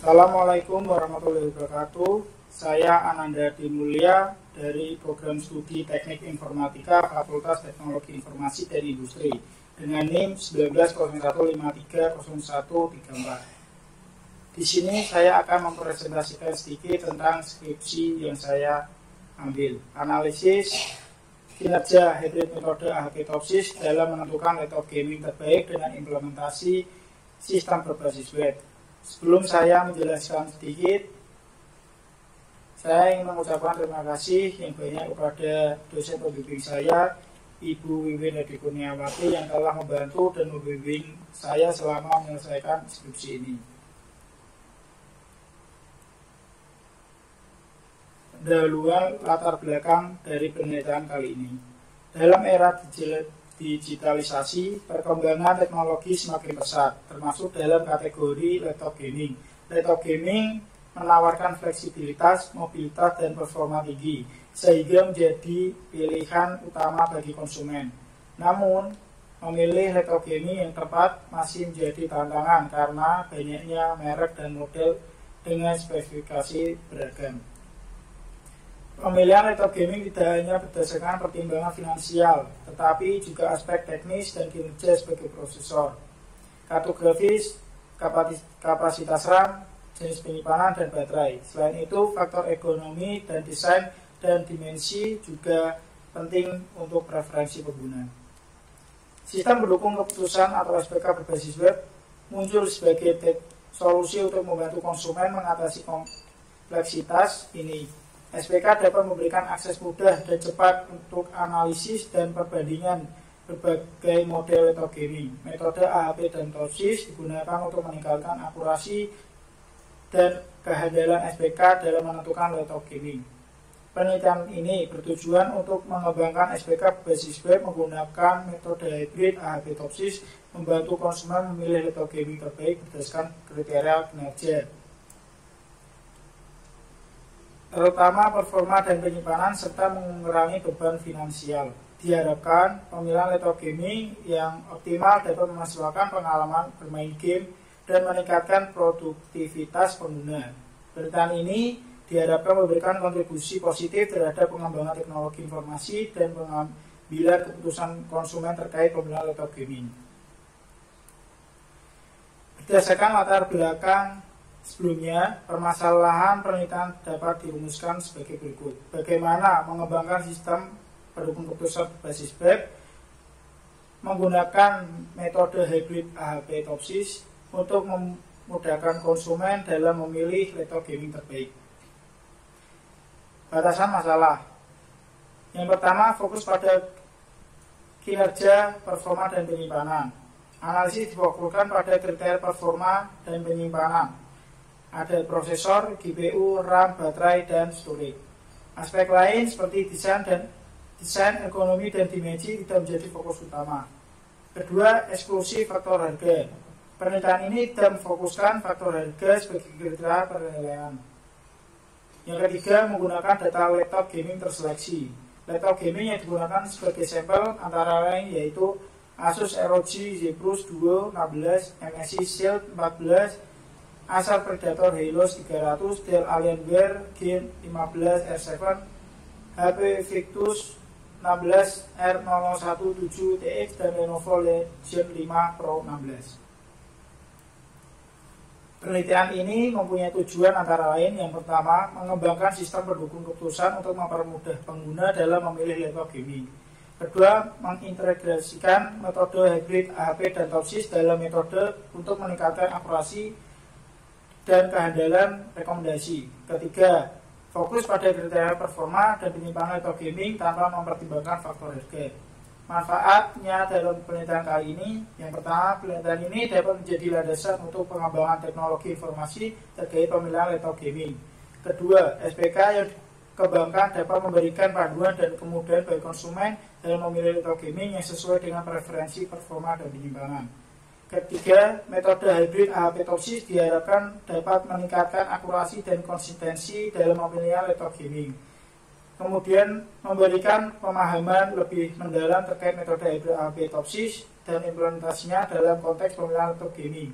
Assalamualaikum warahmatullahi wabarakatuh. Saya Ananda Dimulya dari program studi Teknik Informatika Fakultas Teknologi Informasi dan Industri dengan NIM 1901530134. Di sini saya akan mempresentasikan sedikit tentang skripsi yang saya ambil. Analisis kinerja hybrid metode AHP-TOPSIS dalam menentukan laptop gaming terbaik dengan implementasi sistem berbasis web. Sebelum saya menjelaskan sedikit, saya ingin mengucapkan terima kasih yang banyak kepada dosen pembimbing saya, Ibu Wiwin Edi Kurniawati, yang telah membantu dan membimbing saya selama menyelesaikan skripsi ini. Pendahuluan latar belakang dari penelitian kali ini. Dalam era digitalisasi, perkembangan teknologi semakin pesat, termasuk dalam kategori laptop gaming. Laptop gaming menawarkan fleksibilitas, mobilitas, dan performa tinggi, sehingga menjadi pilihan utama bagi konsumen. Namun, memilih laptop gaming yang tepat masih menjadi tantangan karena banyaknya merek dan model dengan spesifikasi beragam. Pemilihan laptop gaming tidak hanya berdasarkan pertimbangan finansial, tetapi juga aspek teknis dan kinerja sebagai prosesor, kartu grafis, kapasitas RAM, jenis penyimpanan, dan baterai. Selain itu, faktor ekonomi dan desain dan dimensi juga penting untuk preferensi pengguna. Sistem pendukung keputusan atau SPK berbasis web muncul sebagai solusi untuk membantu konsumen mengatasi kompleksitas ini. SPK dapat memberikan akses mudah dan cepat untuk analisis dan perbandingan berbagai model laptop gaming. Metode AHP dan TOPSIS digunakan untuk meningkatkan akurasi dan kehandalan SPK dalam menentukan laptop gaming. Penelitian ini bertujuan untuk mengembangkan SPK berbasis web menggunakan metode hybrid AHP TOPSIS, membantu konsumen memilih laptop gaming terbaik berdasarkan kriteria kinerja, terutama performa dan penyimpanan, serta mengurangi beban finansial. Diharapkan pemilihan laptop gaming yang optimal dapat menghasilkan pengalaman bermain game dan meningkatkan produktivitas pengguna. Penelitian ini diharapkan memberikan kontribusi positif terhadap pengembangan teknologi informasi dan pengambilan keputusan konsumen terkait pemilihan laptop gaming. Berdasarkan latar belakang sebelumnya, permasalahan penelitian dapat dirumuskan sebagai berikut. Bagaimana mengembangkan sistem pendukung keputusan berbasis web menggunakan metode hybrid AHP TOPSIS untuk memudahkan konsumen dalam memilih laptop gaming terbaik. Batasan masalah. Yang pertama, fokus pada kinerja, performa, dan penyimpanan. Analisis difokuskan pada kriteria performa dan penyimpanan. Ada prosesor, GPU, RAM, baterai, dan storage. Aspek lain seperti desain, ekonomi, dan dimensi tidak menjadi fokus utama. Kedua, eksklusi faktor harga. Penelitian ini tidak memfokuskan faktor harga sebagai kriteria penilaian. Yang ketiga, menggunakan data laptop gaming terseleksi. Laptop gaming yang digunakan sebagai sampel antara lain yaitu Asus ROG Zephyrus Duo 16, MSI Shield 14, Acer Predator Helios 300, Dell Alienware Gen 15 R7, HP Victus 16 R017 TX, dan Lenovo Legion 5 Pro 16. Penelitian ini mempunyai tujuan antara lain: yang pertama, mengembangkan sistem pendukung keputusan untuk mempermudah pengguna dalam memilih laptop gaming. Kedua, mengintegrasikan metode hybrid AHP dan TOPSIS dalam metode untuk meningkatkan akurasi dan kehandalan rekomendasi. Ketiga, fokus pada kriteria performa dan penyimpanan laptop gaming tanpa mempertimbangkan faktor harga. Manfaatnya dalam penelitian kali ini: yang pertama, penelitian ini dapat menjadi landasan untuk pengembangan teknologi informasi terkait pemilihan laptop gaming. Kedua, SPK yang dikembangkan dapat memberikan panduan dan kemudahan bagi konsumen dalam memilih laptop gaming yang sesuai dengan preferensi performa dan penyimpanan. Ketiga, metode hybrid AHP TOPSIS diharapkan dapat meningkatkan akurasi dan konsistensi dalam pemilihan laptop gaming. Kemudian, memberikan pemahaman lebih mendalam terkait metode hybrid AHP TOPSIS dan implementasinya dalam konteks pemilihan laptop gaming.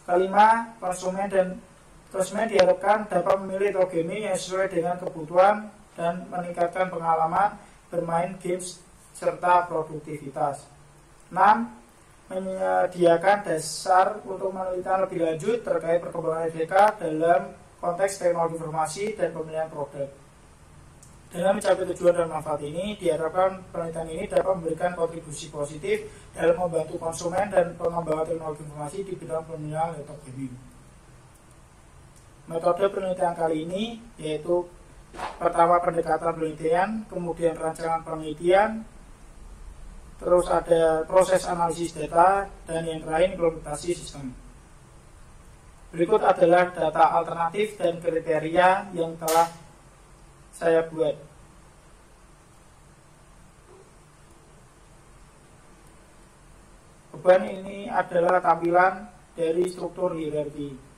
Kelima, konsumen dan Konsumen diharapkan dapat memilih toko gaming yang sesuai dengan kebutuhan dan meningkatkan pengalaman bermain games serta produktivitas. 6. Menyediakan dasar untuk penelitian lebih lanjut terkait perkembangan SDK dalam konteks teknologi informasi dan pemilihan produk. Dalam mencapai tujuan dan manfaat ini, diharapkan penelitian ini dapat memberikan kontribusi positif dalam membantu konsumen dan pengembangan teknologi informasi di bidang pemilihan laptop gaming. Metode penelitian kali ini yaitu pertama pendekatan penelitian, kemudian rancangan penelitian, terus ada proses analisis data, dan yang terakhir implementasi sistem. Berikut adalah data alternatif dan kriteria yang telah saya buat. Beban ini adalah tampilan dari struktur hierarki.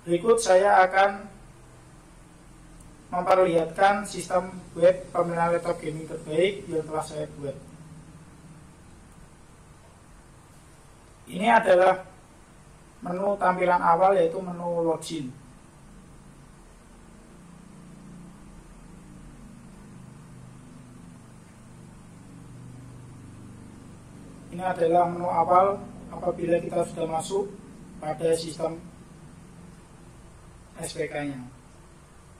Berikut saya akan memperlihatkan sistem web pemilihan laptop gaming terbaik yang telah saya buat. Ini adalah menu tampilan awal, yaitu menu login. Ini adalah menu awal apabila kita sudah masuk pada sistem SPK-nya.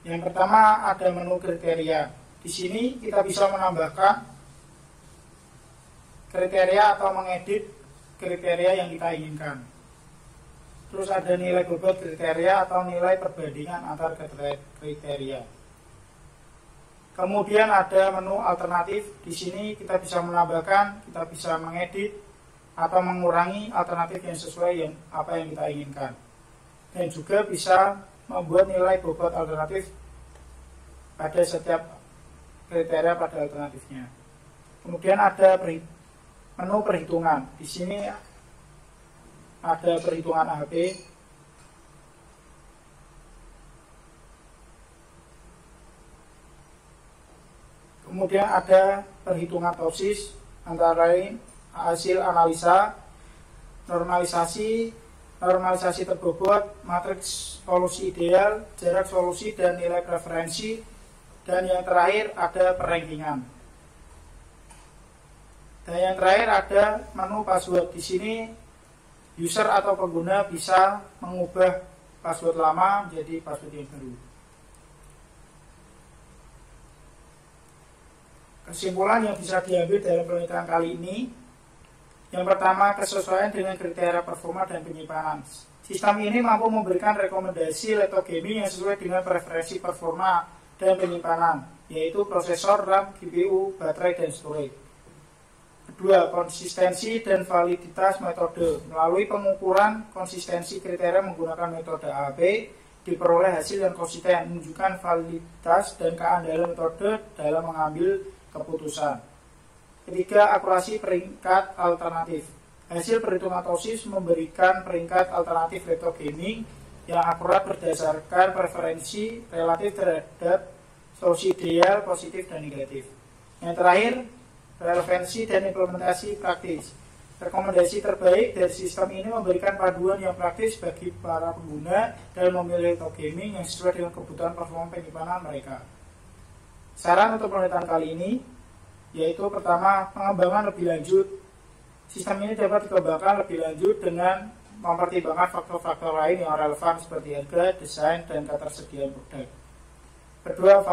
Yang pertama ada menu kriteria. Di sini kita bisa menambahkan kriteria atau mengedit kriteria yang kita inginkan. Terus ada nilai bobot kriteria atau nilai perbandingan antar kriteria. Kemudian ada menu alternatif. Di sini kita bisa menambahkan, kita bisa mengedit atau mengurangi alternatif yang sesuai apa yang kita inginkan. Dan juga bisa membuat nilai bobot alternatif pada setiap kriteria pada alternatifnya. Kemudian ada menu perhitungan. Di sini ada perhitungan AHP. Kemudian ada perhitungan TOSIS, antara lain hasil analisa, normalisasi terbobot, matriks solusi ideal, jarak solusi dan nilai preferensi, dan yang terakhir ada perankingan. Dan yang terakhir ada menu password. Di sini user atau pengguna bisa mengubah password lama menjadi password yang baru. Kesimpulan yang bisa diambil dalam penelitian kali ini, yang pertama, kesesuaian dengan kriteria performa dan penyimpanan. Sistem ini mampu memberikan rekomendasi laptop gaming yang sesuai dengan preferensi performa dan penyimpanan, yaitu prosesor, RAM, GPU, baterai, dan storage. Kedua, konsistensi dan validitas metode. Melalui pengukuran konsistensi kriteria menggunakan metode AHP, diperoleh hasil yang konsisten, menunjukkan validitas dan keandalan metode dalam mengambil keputusan. Ketiga, akurasi peringkat alternatif. Hasil perhitungan TOSIS memberikan peringkat alternatif laptop gaming yang akurat berdasarkan preferensi relatif terhadap solusi ideal, positif, dan negatif. Yang terakhir, relevansi dan implementasi praktis. Rekomendasi terbaik dari sistem ini memberikan panduan yang praktis bagi para pengguna dalam memilih laptop gaming yang sesuai dengan kebutuhan performa penyimpanan mereka. Saran untuk penelitian kali ini yaitu pertama, pengembangan lebih lanjut. Sistem ini dapat dikembangkan lebih lanjut dengan mempertimbangkan faktor-faktor lain yang relevan seperti harga, desain, dan ketersediaan produk. Kedua,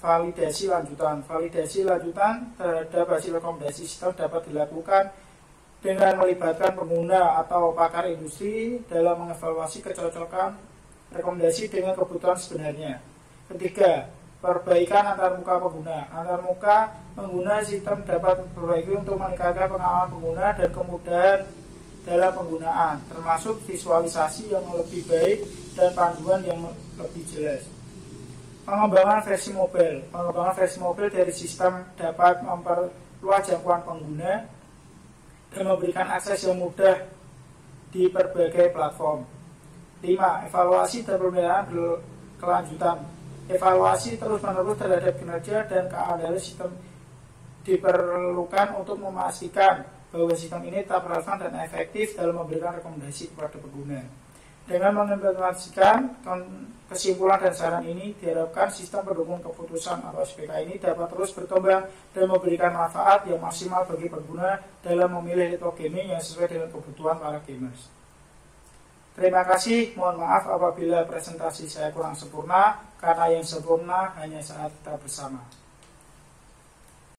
validasi lanjutan. Validasi lanjutan terhadap hasil rekomendasi sistem dapat dilakukan dengan melibatkan pengguna atau pakar industri dalam mengevaluasi kecocokan rekomendasi dengan kebutuhan sebenarnya. Ketiga, perbaikan antarmuka pengguna. Antarmuka pengguna sistem dapat diperbaiki untuk meningkatkan pengalaman pengguna dan kemudahan dalam penggunaan, termasuk visualisasi yang lebih baik dan panduan yang lebih jelas. Pengembangan versi mobile. Pengembangan versi mobile dari sistem dapat memperluas jangkauan pengguna dan memberikan akses yang mudah di berbagai platform. 5. Evaluasi dan pemeliharaan berkelanjutan. Evaluasi terus-menerus terhadap kinerja dan keandalan sistem diperlukan untuk memastikan bahwa sistem ini tetap relevan dan efektif dalam memberikan rekomendasi kepada pengguna. Dengan mengimplementasikan kesimpulan dan saran ini, diharapkan sistem pendukung keputusan atau SPK ini dapat terus berkembang dan memberikan manfaat yang maksimal bagi pengguna dalam memilih retro gaming yang sesuai dengan kebutuhan para gamers. Terima kasih, mohon maaf apabila presentasi saya kurang sempurna, karena yang sempurna hanya saat kita bersama.